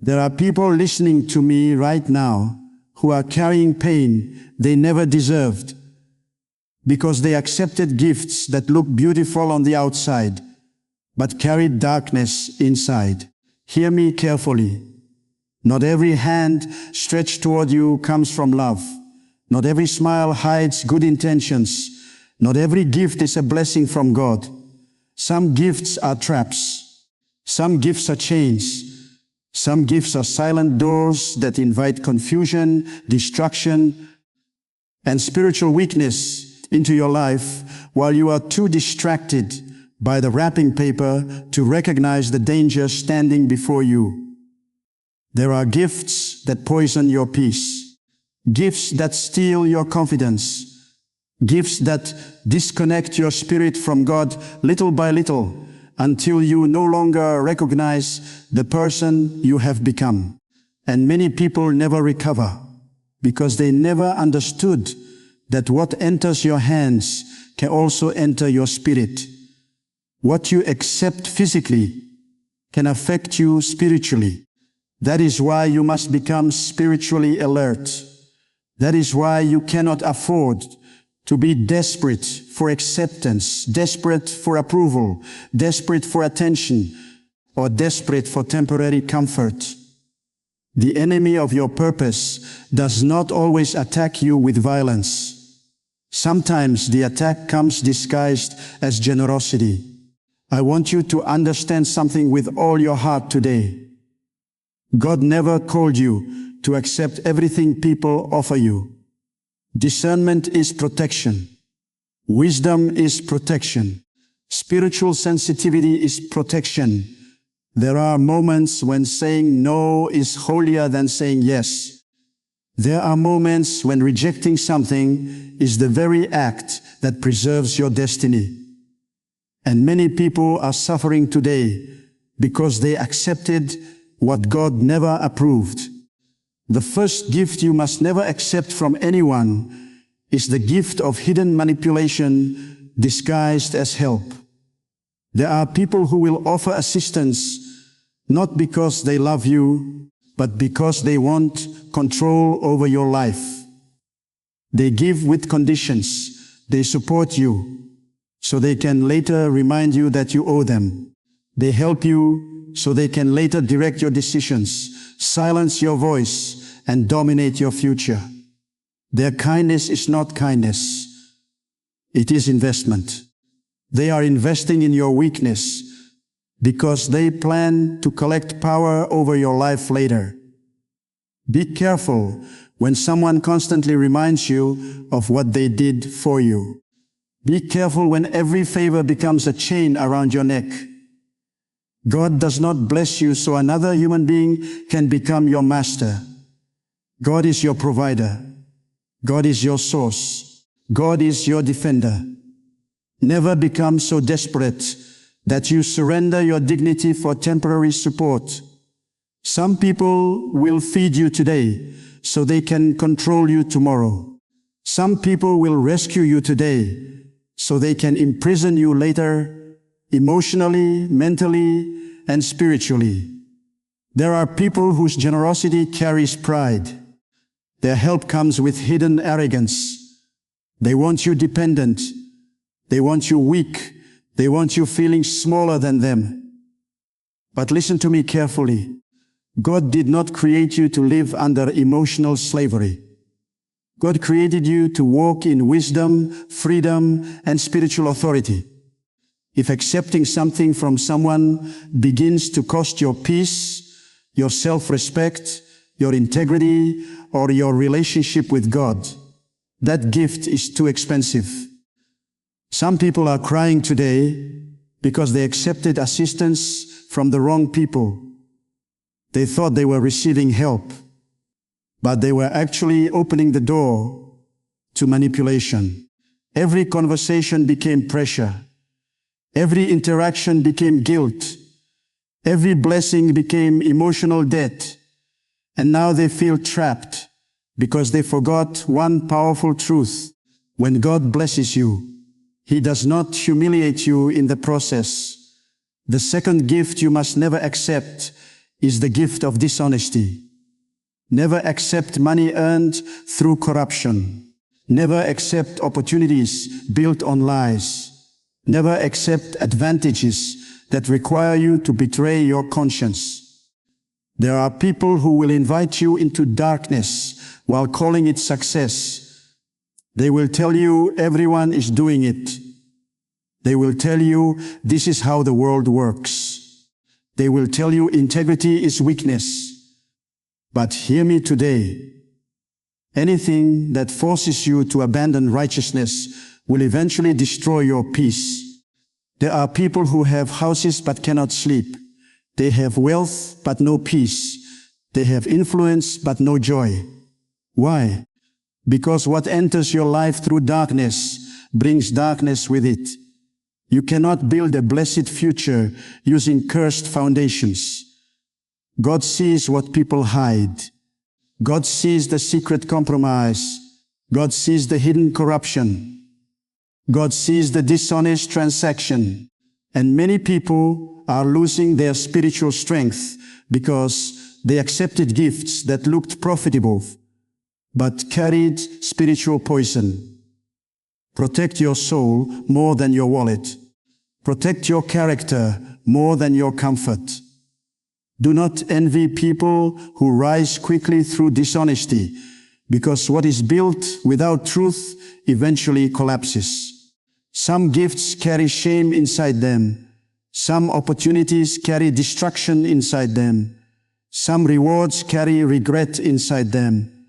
There are people listening to me right now who are carrying pain they never deserved because they accepted gifts that look beautiful on the outside but carried darkness inside. Hear me carefully. Not every hand stretched toward you comes from love. Not every smile hides good intentions. Not every gift is a blessing from God. Some gifts are traps. Some gifts are chains. Some gifts are silent doors that invite confusion, destruction, and spiritual weakness into your life while you are too distracted by the wrapping paper to recognize the danger standing before you. There are gifts that poison your peace, gifts that steal your confidence, gifts that disconnect your spirit from God little by little until you no longer recognize the person you have become. And many people never recover because they never understood that what enters your hands can also enter your spirit. What you accept physically can affect you spiritually. That is why you must become spiritually alert. That is why you cannot afford to be desperate for acceptance, desperate for approval, desperate for attention, or desperate for temporary comfort. The enemy of your purpose does not always attack you with violence. Sometimes the attack comes disguised as generosity. I want you to understand something with all your heart today. God never called you to accept everything people offer you. Discernment is protection. Wisdom is protection. Spiritual sensitivity is protection. There are moments when saying no is holier than saying yes. There are moments when rejecting something is the very act that preserves your destiny. And many people are suffering today because they accepted what God never approved. The first gift you must never accept from anyone is the gift of hidden manipulation disguised as help. There are people who will offer assistance not because they love you, but because they want control over your life. They give with conditions. They support you so they can later remind you that you owe them. They help you so they can later direct your decisions, silence your voice, and dominate your future. Their kindness is not kindness. It is investment. They are investing in your weakness because they plan to collect power over your life later. Be careful when someone constantly reminds you of what they did for you. Be careful when every favor becomes a chain around your neck. God does not bless you so another human being can become your master. God is your provider. God is your source. God is your defender. Never become so desperate that you surrender your dignity for temporary support. Some people will feed you today so they can control you tomorrow. Some people will rescue you today so they can imprison you later, emotionally, mentally, and spiritually. There are people whose generosity carries pride. Their help comes with hidden arrogance. They want you dependent. They want you weak. They want you feeling smaller than them. But listen to me carefully. God did not create you to live under emotional slavery. God created you to walk in wisdom, freedom, and spiritual authority. If accepting something from someone begins to cost your peace, your self-respect, your integrity, or your relationship with God, that gift is too expensive. Some people are crying today because they accepted assistance from the wrong people. They thought they were receiving help, but they were actually opening the door to manipulation. Every conversation became pressure. Every interaction became guilt. Every blessing became emotional debt. And now they feel trapped because they forgot one powerful truth. When God blesses you, He does not humiliate you in the process. The second gift you must never accept is the gift of dishonesty. Never accept money earned through corruption. Never accept opportunities built on lies. Never accept advantages that require you to betray your conscience. There are people who will invite you into darkness while calling it success. They will tell you everyone is doing it. They will tell you this is how the world works. They will tell you integrity is weakness. But hear me today. Anything that forces you to abandon righteousness will eventually destroy your peace. There are people who have houses but cannot sleep. They have wealth but no peace. They have influence but no joy. Why? Because what enters your life through darkness brings darkness with it. You cannot build a blessed future using cursed foundations. God sees what people hide. God sees the secret compromise. God sees the hidden corruption. God sees the dishonest transaction. And many people are losing their spiritual strength because they accepted gifts that looked profitable but carried spiritual poison. Protect your soul more than your wallet. Protect your character more than your comfort. Do not envy people who rise quickly through dishonesty, because what is built without truth eventually collapses. Some gifts carry shame inside them. Some opportunities carry destruction inside them. Some rewards carry regret inside them.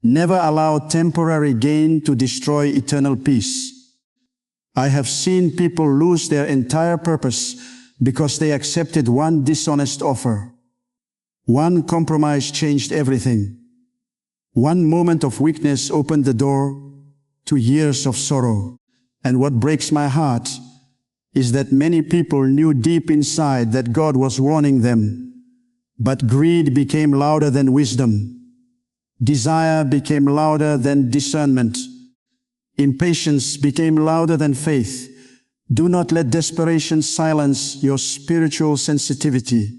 Never allow temporary gain to destroy eternal peace. I have seen people lose their entire purpose because they accepted one dishonest offer. One compromise changed everything. One moment of weakness opened the door to years of sorrow. And what breaks my heart is that many people knew deep inside that God was warning them, but greed became louder than wisdom. Desire became louder than discernment. Impatience became louder than faith. Do not let desperation silence your spiritual sensitivity.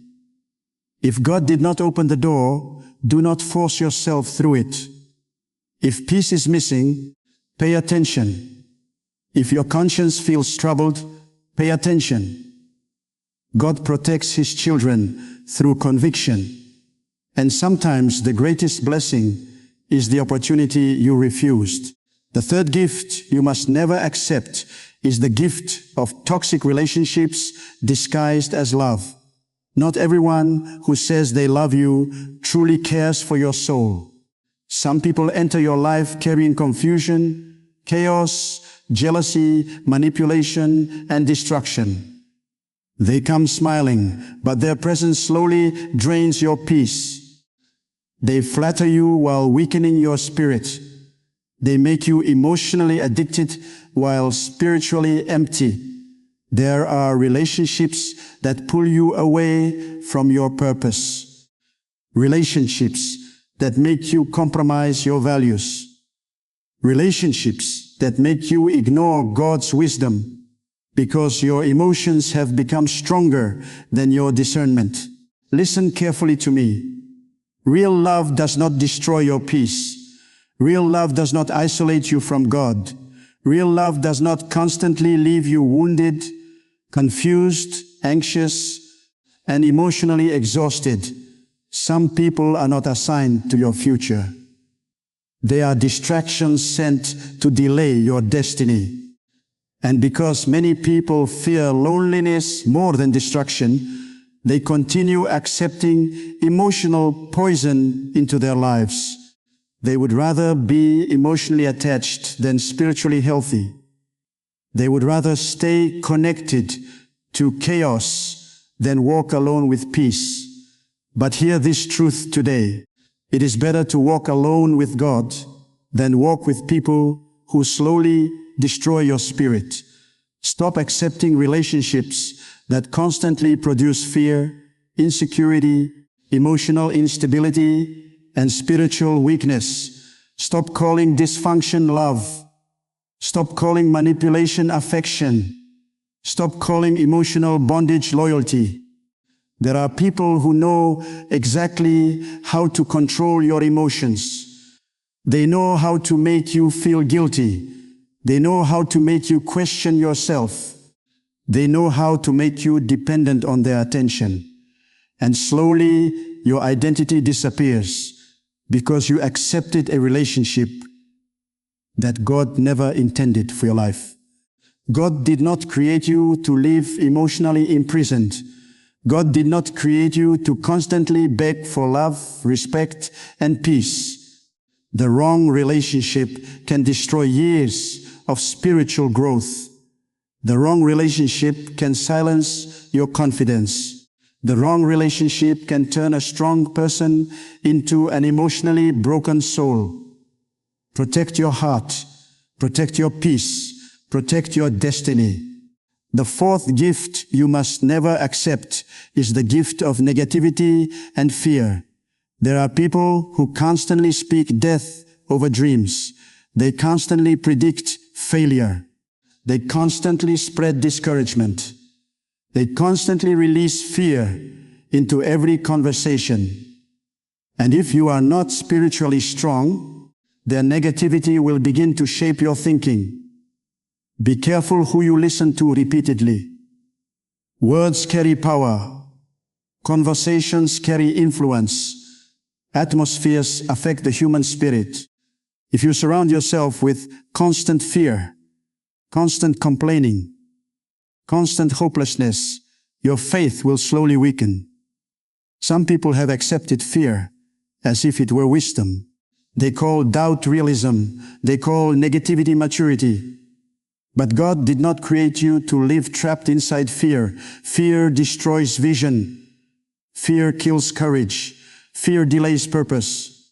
If God did not open the door, do not force yourself through it. If peace is missing, pay attention. If your conscience feels troubled, pay attention. God protects His children through conviction. And sometimes the greatest blessing is the opportunity you refused. The third gift you must never accept is the gift of toxic relationships disguised as love. Not everyone who says they love you truly cares for your soul. Some people enter your life carrying confusion, chaos, jealousy, manipulation, and destruction. They come smiling, but their presence slowly drains your peace. They flatter you while weakening your spirit. They make you emotionally addicted while spiritually empty. There are relationships that pull you away from your purpose. Relationships that make you compromise your values. Relationships that make you ignore God's wisdom because your emotions have become stronger than your discernment. Listen carefully to me. Real love does not destroy your peace. Real love does not isolate you from God. Real love does not constantly leave you wounded, confused, anxious, and emotionally exhausted. Some people are not assigned to your future. They are distractions sent to delay your destiny. And because many people fear loneliness more than destruction, they continue accepting emotional poison into their lives. They would rather be emotionally attached than spiritually healthy. They would rather stay connected to chaos than walk alone with peace. But hear this truth today. It is better to walk alone with God than walk with people who slowly destroy your spirit. Stop accepting relationships that constantly produce fear, insecurity, emotional instability, and spiritual weakness. Stop calling dysfunction love. Stop calling manipulation affection. Stop calling emotional bondage loyalty. There are people who know exactly how to control your emotions. They know how to make you feel guilty. They know how to make you question yourself. They know how to make you dependent on their attention. And slowly, your identity disappears because you accepted a relationship that God never intended for your life. God did not create you to live emotionally imprisoned. God did not create you to constantly beg for love, respect, and peace. The wrong relationship can destroy years of spiritual growth. The wrong relationship can silence your confidence. The wrong relationship can turn a strong person into an emotionally broken soul. Protect your heart. Protect your peace. Protect your destiny. The fourth gift you must never accept is the gift of negativity and fear. There are people who constantly speak death over dreams. They constantly predict failure. They constantly spread discouragement. They constantly release fear into every conversation. And if you are not spiritually strong, their negativity will begin to shape your thinking. Be careful who you listen to repeatedly. Words carry power. Conversations carry influence. Atmospheres affect the human spirit. If you surround yourself with constant fear, constant complaining, constant hopelessness, your faith will slowly weaken. Some people have accepted fear as if it were wisdom. They call doubt realism. They call negativity maturity. But God did not create you to live trapped inside fear. Fear destroys vision. Fear kills courage. Fear delays purpose.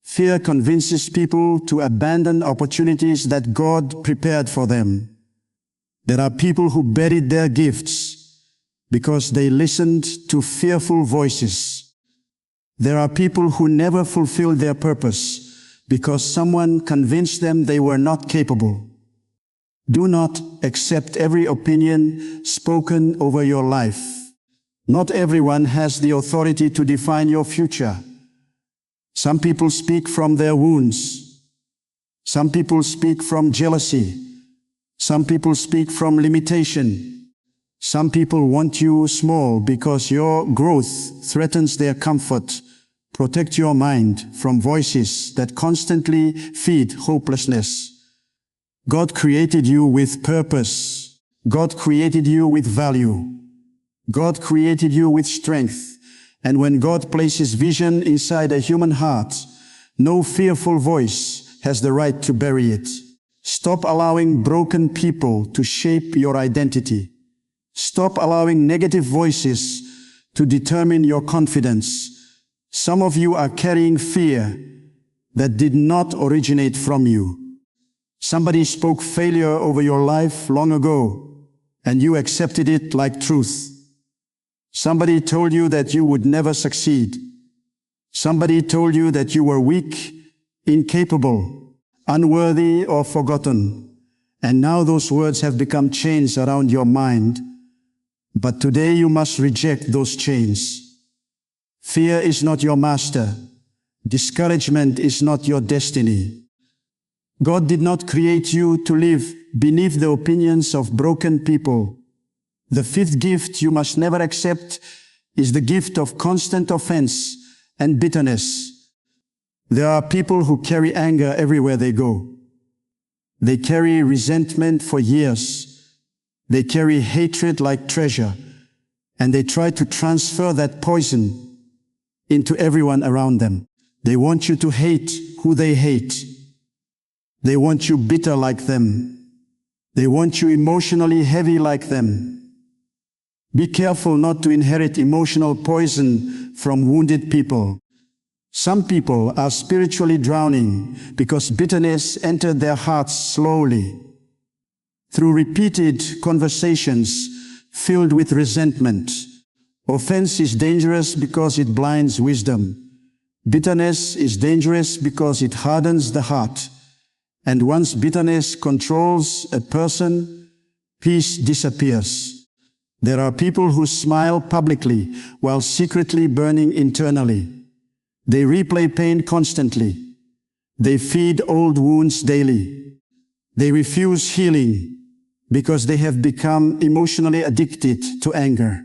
Fear convinces people to abandon opportunities that God prepared for them. There are people who buried their gifts because they listened to fearful voices. There are people who never fulfilled their purpose because someone convinced them they were not capable. Do not accept every opinion spoken over your life. Not everyone has the authority to define your future. Some people speak from their wounds. Some people speak from jealousy. Some people speak from limitation. Some people want you small because your growth threatens their comfort. Protect your mind from voices that constantly feed hopelessness. God created you with purpose. God created you with value. God created you with strength. And when God places vision inside a human heart, no fearful voice has the right to bury it. Stop allowing broken people to shape your identity. Stop allowing negative voices to determine your confidence. Some of you are carrying fear that did not originate from you. Somebody spoke failure over your life long ago, and you accepted it like truth. Somebody told you that you would never succeed. Somebody told you that you were weak, incapable, unworthy, or forgotten. And now those words have become chains around your mind. But today you must reject those chains. Fear is not your master. Discouragement is not your destiny. God did not create you to live beneath the opinions of broken people. The fifth gift you must never accept is the gift of constant offense and bitterness. There are people who carry anger everywhere they go. They carry resentment for years. They carry hatred like treasure, and they try to transfer that poison into everyone around them. They want you to hate who they hate. They want you bitter like them. They want you emotionally heavy like them. Be careful not to inherit emotional poison from wounded people. Some people are spiritually drowning because bitterness entered their hearts slowly. Through repeated conversations filled with resentment. Offense is dangerous because it blinds wisdom. Bitterness is dangerous because it hardens the heart. And once bitterness controls a person, peace disappears. There are people who smile publicly while secretly burning internally. They replay pain constantly. They feed old wounds daily. They refuse healing because they have become emotionally addicted to anger.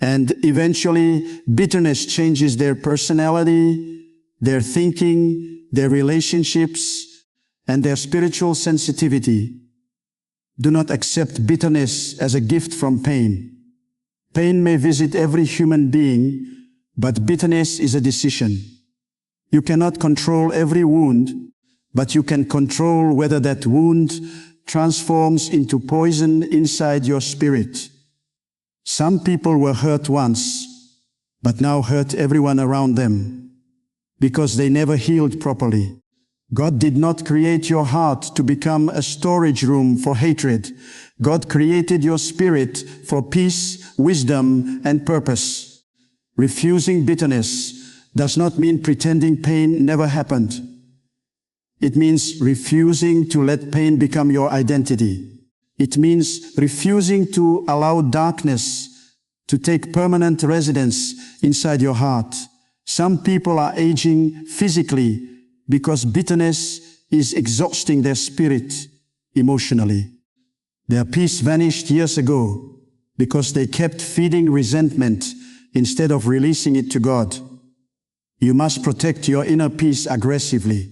And eventually, bitterness changes their personality, their thinking, their relationships, and their spiritual sensitivity. Do not accept bitterness as a gift from pain. Pain may visit every human being, but bitterness is a decision. You cannot control every wound, but you can control whether that wound transforms into poison inside your spirit. Some people were hurt once, but now hurt everyone around them, because they never healed properly. God did not create your heart to become a storage room for hatred. God created your spirit for peace, wisdom, and purpose. Refusing bitterness does not mean pretending pain never happened. It means refusing to let pain become your identity. It means refusing to allow darkness to take permanent residence inside your heart. Some people are aging physically because bitterness is exhausting their spirit emotionally. Their peace vanished years ago because they kept feeding resentment instead of releasing it to God. You must protect your inner peace aggressively.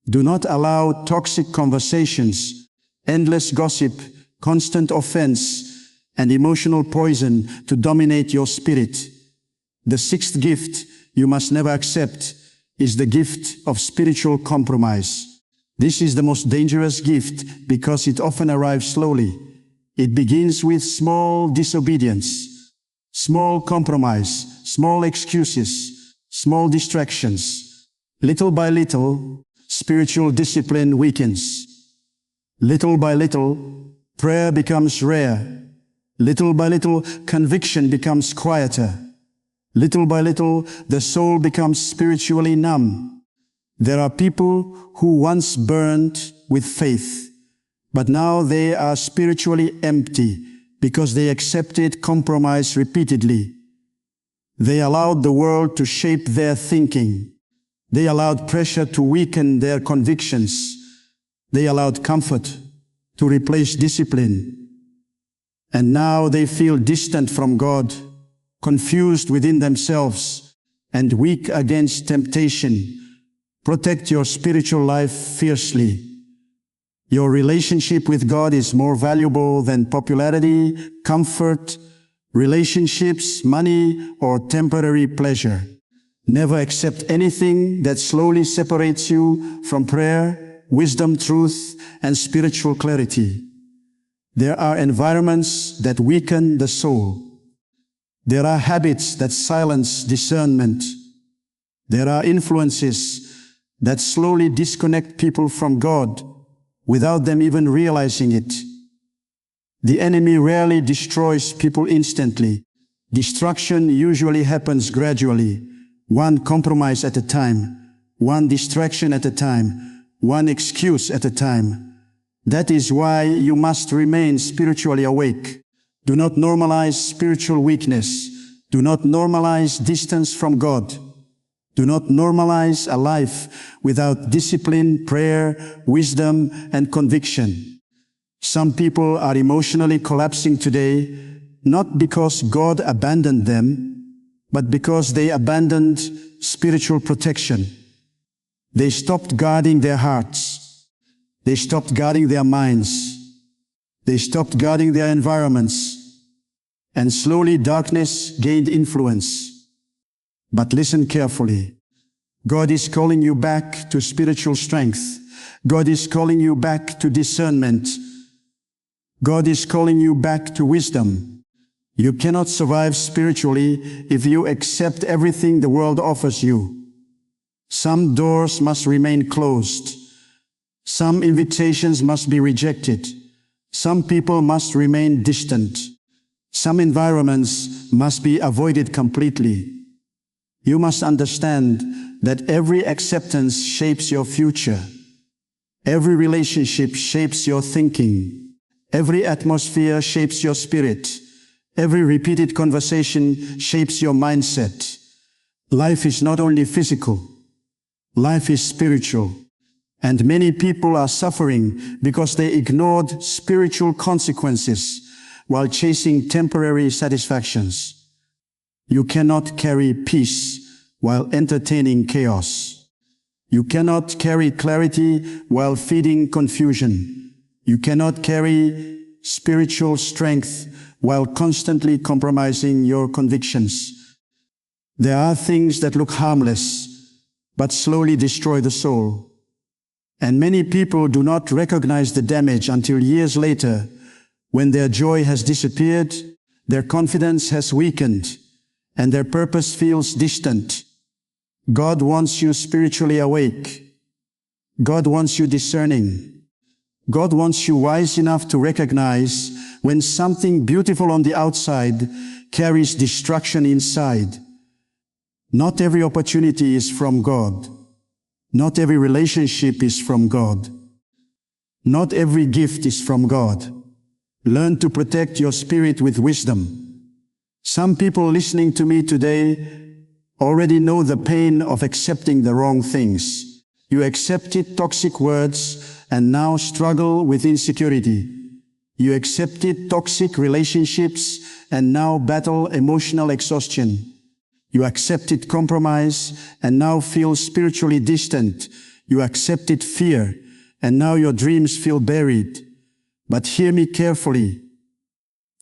Do not allow toxic conversations, endless gossip, constant offense, and emotional poison to dominate your spirit. The sixth gift you must never accept is the gift of spiritual compromise. This is the most dangerous gift because it often arrives slowly. It begins with small disobedience, small compromise, small excuses, small distractions. Little by little, spiritual discipline weakens. Little by little, prayer becomes rare. Little by little, conviction becomes quieter. Little by little, the soul becomes spiritually numb. There are people who once burned with faith, but now they are spiritually empty because they accepted compromise repeatedly. They allowed the world to shape their thinking. They allowed pressure to weaken their convictions. They allowed comfort to replace discipline. And now they feel distant from God, confused within themselves, and weak against temptation. Protect your spiritual life fiercely. Your relationship with God is more valuable than popularity, comfort, relationships, money, or temporary pleasure. Never accept anything that slowly separates you from prayer, wisdom, truth, and spiritual clarity. There are environments that weaken the soul. There are habits that silence discernment. There are influences that slowly disconnect people from God without them even realizing it. The enemy rarely destroys people instantly. Destruction usually happens gradually, one compromise at a time, one distraction at a time, one excuse at a time. That is why you must remain spiritually awake. Do not normalize spiritual weakness. Do not normalize distance from God. Do not normalize a life without discipline, prayer, wisdom, and conviction. Some people are emotionally collapsing today, not because God abandoned them, but because they abandoned spiritual protection. They stopped guarding their hearts. They stopped guarding their minds. They stopped guarding their environments. And slowly darkness gained influence. But listen carefully. God is calling you back to spiritual strength. God is calling you back to discernment. God is calling you back to wisdom. You cannot survive spiritually if you accept everything the world offers you. Some doors must remain closed. Some invitations must be rejected. Some people must remain distant. Some environments must be avoided completely. You must understand that every acceptance shapes your future. Every relationship shapes your thinking. Every atmosphere shapes your spirit. Every repeated conversation shapes your mindset. Life is not only physical, life is spiritual. And many people are suffering because they ignored spiritual consequences while chasing temporary satisfactions. You cannot carry peace while entertaining chaos. You cannot carry clarity while feeding confusion. You cannot carry spiritual strength while constantly compromising your convictions. There are things that look harmless, but slowly destroy the soul. And many people do not recognize the damage until years later, when their joy has disappeared, their confidence has weakened, and their purpose feels distant. God wants you spiritually awake. God wants you discerning. God wants you wise enough to recognize when something beautiful on the outside carries destruction inside. Not every opportunity is from God. Not every relationship is from God. Not every gift is from God. Learn to protect your spirit with wisdom. Some people listening to me today already know the pain of accepting the wrong things. You accepted toxic words and now struggle with insecurity. You accepted toxic relationships and now battle emotional exhaustion. You accepted compromise and now feel spiritually distant. You accepted fear and now your dreams feel buried. But hear me carefully.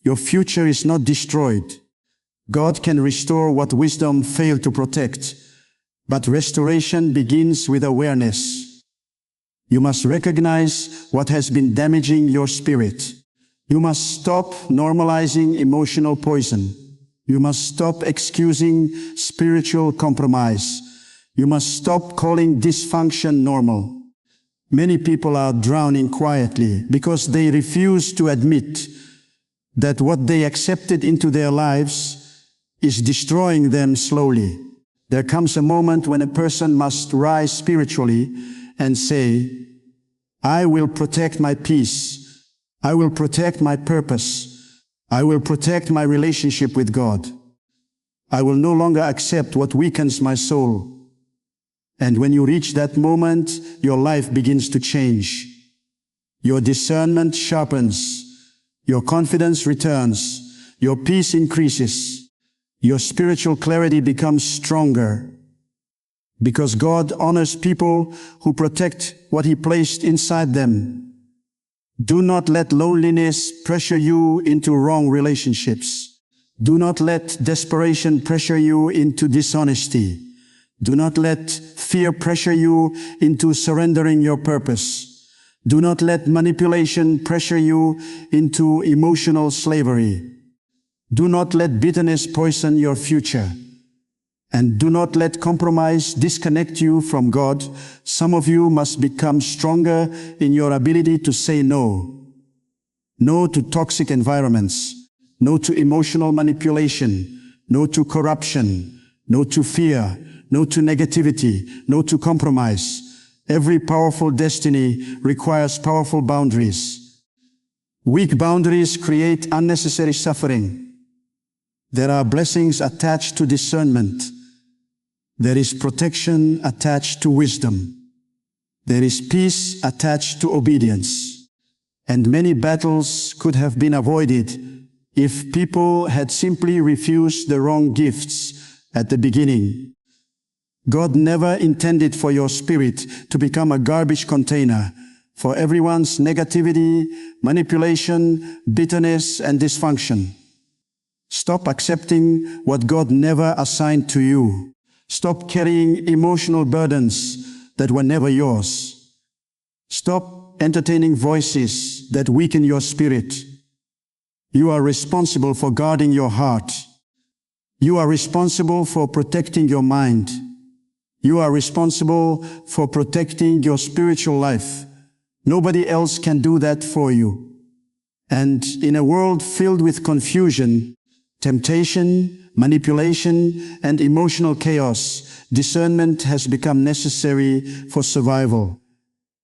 Your future is not destroyed. God can restore what wisdom failed to protect. But restoration begins with awareness. You must recognize what has been damaging your spirit. You must stop normalizing emotional poison. You must stop excusing spiritual compromise. You must stop calling dysfunction normal. Many people are drowning quietly because they refuse to admit that what they accepted into their lives is destroying them slowly. There comes a moment when a person must rise spiritually and say, I will protect my peace. I will protect my purpose. I will protect my relationship with God. I will no longer accept what weakens my soul. And when you reach that moment, your life begins to change. Your discernment sharpens. Your confidence returns. Your peace increases. Your spiritual clarity becomes stronger. Because God honors people who protect what He placed inside them. Do not let loneliness pressure you into wrong relationships. Do not let desperation pressure you into dishonesty. Do not let fear pressure you into surrendering your purpose. Do not let manipulation pressure you into emotional slavery. Do not let bitterness poison your future. And do not let compromise disconnect you from God. Some of you must become stronger in your ability to say no. No to toxic environments. No to emotional manipulation. No to corruption. No to fear. No to negativity. No to compromise. Every powerful destiny requires powerful boundaries. Weak boundaries create unnecessary suffering. There are blessings attached to discernment. There is protection attached to wisdom. There is peace attached to obedience. And many battles could have been avoided if people had simply refused the wrong gifts at the beginning. God never intended for your spirit to become a garbage container for everyone's negativity, manipulation, bitterness, and dysfunction. Stop accepting what God never assigned to you. Stop carrying emotional burdens that were never yours. Stop entertaining voices that weaken your spirit. You are responsible for guarding your heart. You are responsible for protecting your mind. You are responsible for protecting your spiritual life. Nobody else can do that for you. And in a world filled with confusion, temptation, manipulation, and emotional chaos, discernment has become necessary for survival.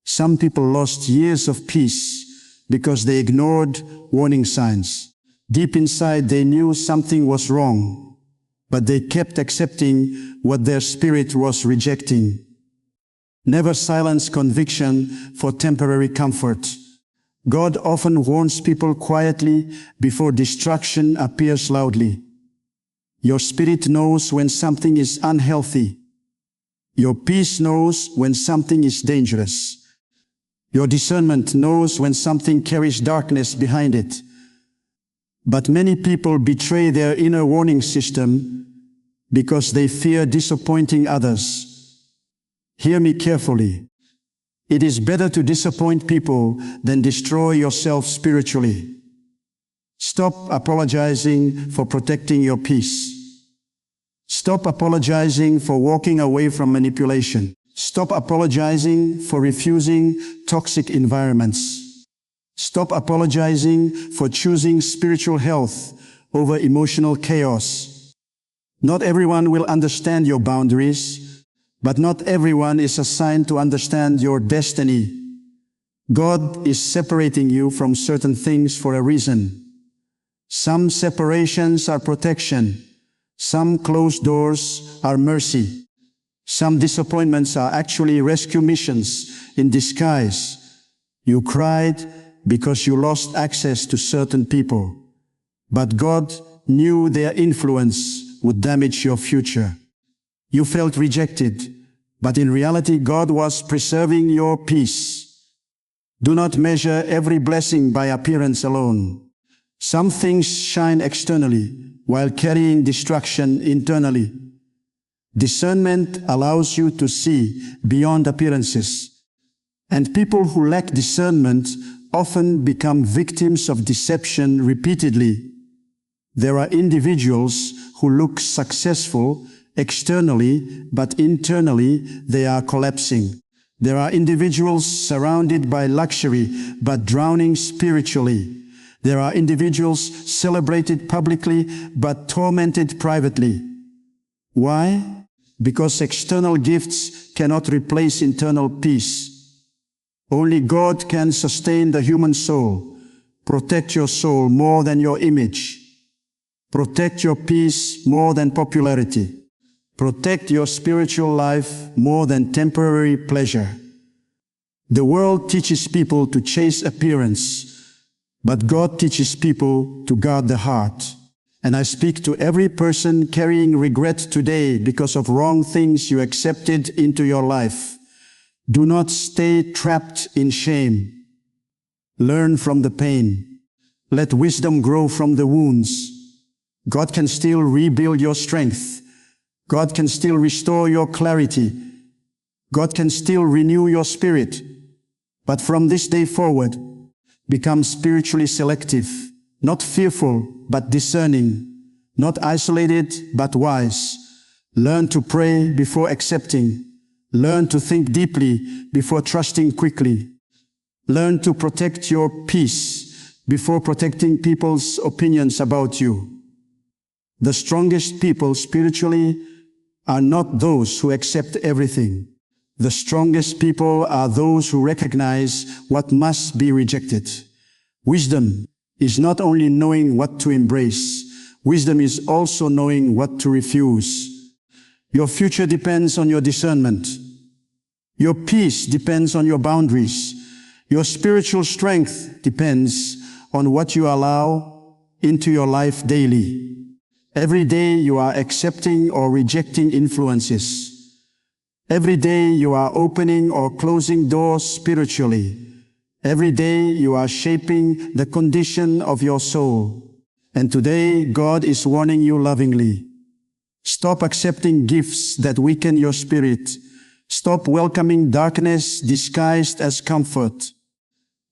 Some people lost years of peace because they ignored warning signs. Deep inside they knew something was wrong, but they kept accepting what their spirit was rejecting. Never silence conviction for temporary comfort. God often warns people quietly before destruction appears loudly. Your spirit knows when something is unhealthy. Your peace knows when something is dangerous. Your discernment knows when something carries darkness behind it. But many people betray their inner warning system because they fear disappointing others. Hear me carefully. It is better to disappoint people than destroy yourself spiritually. Stop apologizing for protecting your peace. Stop apologizing for walking away from manipulation. Stop apologizing for refusing toxic environments. Stop apologizing for choosing spiritual health over emotional chaos. Not everyone will understand your boundaries, but not everyone is assigned to understand your destiny. God is separating you from certain things for a reason. Some separations are protection. Some closed doors are mercy. Some disappointments are actually rescue missions in disguise. You cried because you lost access to certain people, but God knew their influence would damage your future. You felt rejected, but in reality, God was preserving your peace. Do not measure every blessing by appearance alone. Some things shine externally while carrying destruction internally. Discernment allows you to see beyond appearances. And people who lack discernment often become victims of deception repeatedly. There are individuals who look successful externally, but internally they are collapsing. There are individuals surrounded by luxury, but drowning spiritually. There are individuals celebrated publicly, but tormented privately. Why? Because external gifts cannot replace internal peace. Only God can sustain the human soul. Protect your soul more than your image. Protect your peace more than popularity. Protect your spiritual life more than temporary pleasure. The world teaches people to chase appearance, but God teaches people to guard the heart. And I speak to every person carrying regret today because of wrong things you accepted into your life. Do not stay trapped in shame. Learn from the pain. Let wisdom grow from the wounds. God can still rebuild your strength. God can still restore your clarity. God can still renew your spirit. But from this day forward, become spiritually selective, not fearful, but discerning, not isolated, but wise. Learn to pray before accepting. Learn to think deeply before trusting quickly. Learn to protect your peace before protecting people's opinions about you. The strongest people spiritually are not those who accept everything. The strongest people are those who recognize what must be rejected. Wisdom is not only knowing what to embrace, wisdom is also knowing what to refuse. Your future depends on your discernment. Your peace depends on your boundaries. Your spiritual strength depends on what you allow into your life daily. Every day you are accepting or rejecting influences. Every day you are opening or closing doors spiritually. Every day you are shaping the condition of your soul. And today God is warning you lovingly. Stop accepting gifts that weaken your spirit. Stop welcoming darkness disguised as comfort.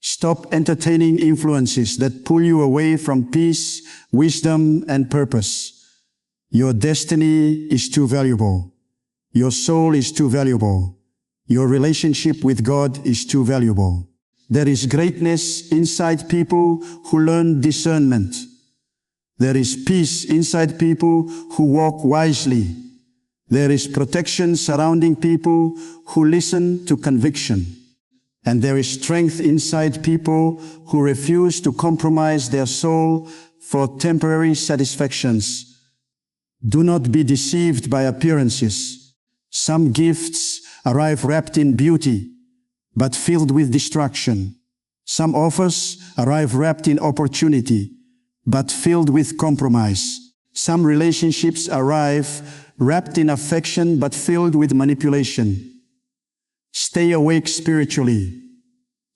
Stop entertaining influences that pull you away from peace, wisdom, and purpose. Your destiny is too valuable. Your soul is too valuable. Your relationship with God is too valuable. There is greatness inside people who learn discernment. There is peace inside people who walk wisely. There is protection surrounding people who listen to conviction. And there is strength inside people who refuse to compromise their soul for temporary satisfactions. Do not be deceived by appearances. Some gifts arrive wrapped in beauty, but filled with destruction. Some offers arrive wrapped in opportunity, but filled with compromise. Some relationships arrive wrapped in affection, but filled with manipulation. Stay awake spiritually.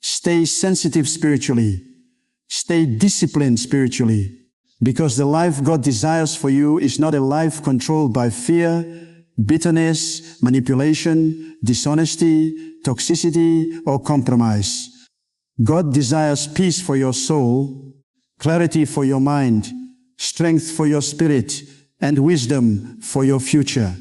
Stay sensitive spiritually. Stay disciplined spiritually. Because the life God desires for you is not a life controlled by fear, bitterness, manipulation, dishonesty, toxicity, or compromise. God desires peace for your soul, clarity for your mind, strength for your spirit, and wisdom for your future.